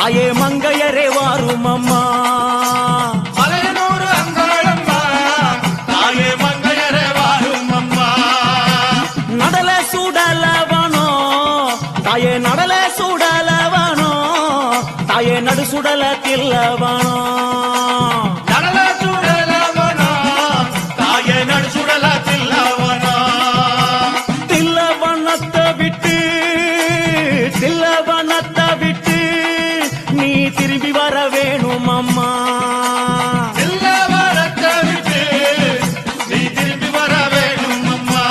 தாயே மங்கையரே வாரும் அம்மா. மலையனூர் அங்காளம்மா தாயே மங்கையரே வாரும் அம்மா. நடல சுடலவனோ தாயே நடல சுடலவனோ தாயே நடு சுடல தில்லவனோ. நடல சுடலவனோ தாயே நடு சுடல தில்லவனோ. தில்லவனத்தை விட்டு தில்லவனத்தை விட்டு நீ திரும்பி வர வேணும் அம்மா. தில்லவனத்தை விட்டு நீ திரும்பி வர வேணும் அம்மா.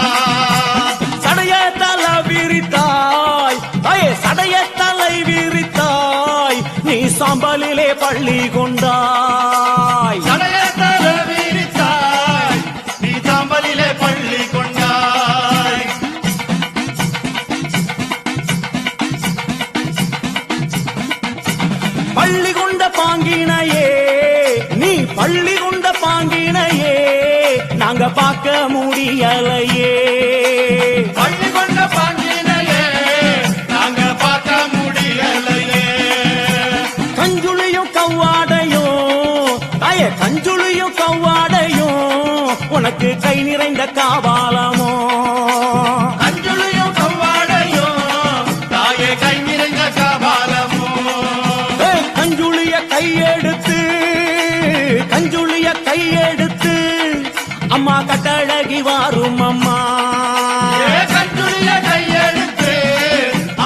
சடைய தலை விரித்தாய் தாயே சடைய தலை விரித்தாய் நீ சாம்பலிலே பள்ளி கொண்டாய். சடைய தலை விரித்தாய் நீ சாம்பலிலே பள்ளி கொண்டாய். பள்ளி கொண்ட பாங்கினையே நீ பள்ளி கொண்ட பாங்கினையே நாங்க பார்க்க முடியலையே. பள்ளி கொண்ட பாங்கினையே நாங்க பார்க்க முடியலையே. கஞ்சுளியும் கவ்வாடையும் தாயே கஞ்சுளியும் கவ்வாடையும் உனக்கு கை நிறைந்த காவாலமோ. அஞ்சுளியும் கவ்வாடையும் தாயே கை நிறைந்த காபாலமோ. கஞ்சுளிய கையெடுத்து கஞ்சுளிய கையெடுத்து அம்மா கட்டழகி வாரும் அம்மா. கஞ்சுளிய கையெடுத்து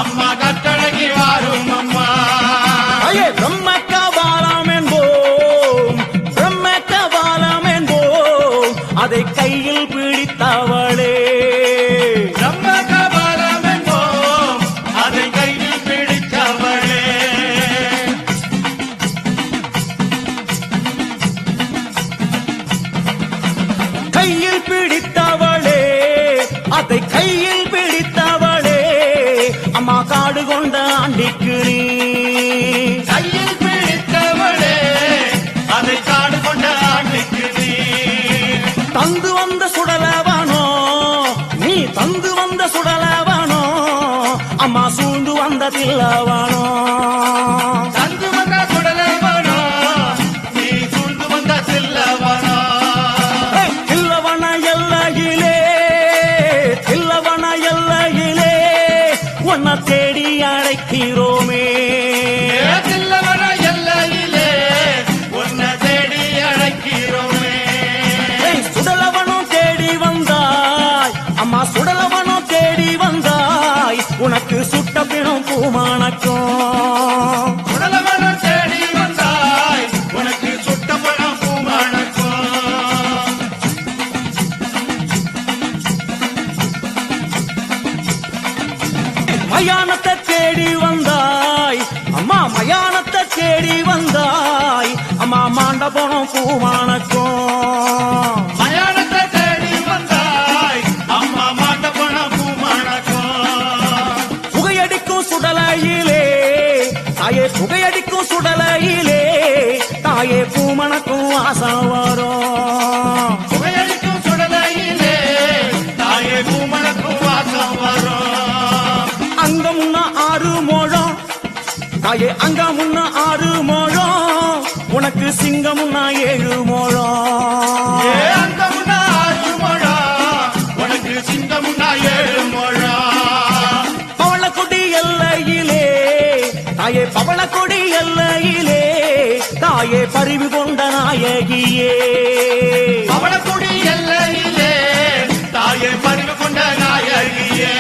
அம்மா கட்டழகி வாரும் அம்மா. ஐயே பிரம்ம கபாலம் என்போம் பிரம்ம கபாலம் என்போம் அதை கையில் பிடித்தவளே. பிரம்ம கபாலம் என்போம் அதை கையில் பிடித்தவளே. கையில் பிடித்தவளே அதை கையில் பிடித்தவளே அம்மா காடு கொண்ட ஆண்டிக்கு நீ. கையில் பிடித்தவளே அதை காடு கொண்ட ஆண்டுக்கு நீ. தந்து வந்த சுடலவனோ நீ தந்து வந்த சுடலவனோ அம்மா சூழ்ந்து வந்த தில்லவனோ. தந்து வந்த சுடலவனோ நீ சூழ்ந்து வந்த தில்லவனோ. தில்லவன எல்லையிலே தில்லவன எல்லையிலே உன்னை தேடி அழைக்கிறோமே. தில்லவன எல்லையிலே உன்னை தேடி அழைக்கிறோமே. சுடலவனும் தேடி வந்தாய் அம்மா சுடலவனும் தேடி வந்தாய் உனக்கு சுட்ட பிணம் பூமானக்கும். சுடலவன தேடி வந்தாய் உனக்கு சுட்ட பணம் பூமானக்கும். மயானத்தை தேடி வந்தாய் அம்மா மயானத்தை தேடி வந்தாய் அம்மா மாண்ட போனோம் பூமானக்கும். மயானத்தை தேடி வந்தாய் அம்மா மாட்ட பணம் பூமானக்கும். புகையடிக்கும் சுடலையிலே தாயே புகையடிக்கும் சுடலையிலே தாயே பூமணக்கும் ஆசம் வரும். புகையடிக்கும் சுடலையிலே தாயே பூமணக்கும் வாசம் வரும். அங்க முன்ன 6 முழம் தாயே அங்க முன்ன 6 முழம் உனக்கு சிங்கம் முன்ன 7 முழம். அந்த முன்னா 6 முழம் உனக்கு சிங்கம் முன்னா 7 முழம். பவளக்கொடி எல்லையிலே தாயே பவளக்கொடி எல்லையிலே தாயே பரிவு கொண்ட நாயகியே. பவளக்குடி எல்லையிலே தாயே பறிவு கொண்ட நாயகியே.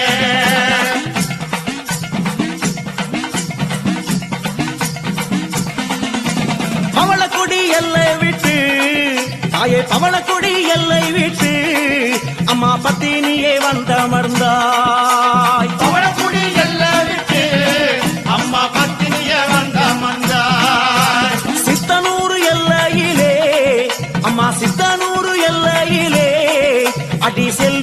பவளக்கொடி எல்லை விட்டு தாயே பவளக்கொடி எல்லை விட்டு அம்மா பத்தினியே வந்தமர்ந்தாய். பவளக்குடி எல்லை விட்டு அம்மா பத்தினிய வந்த மந்தாய். சித்தனூர் எல்லையிலே அம்மா சித்தனூர் எல்லையிலே அடி செல்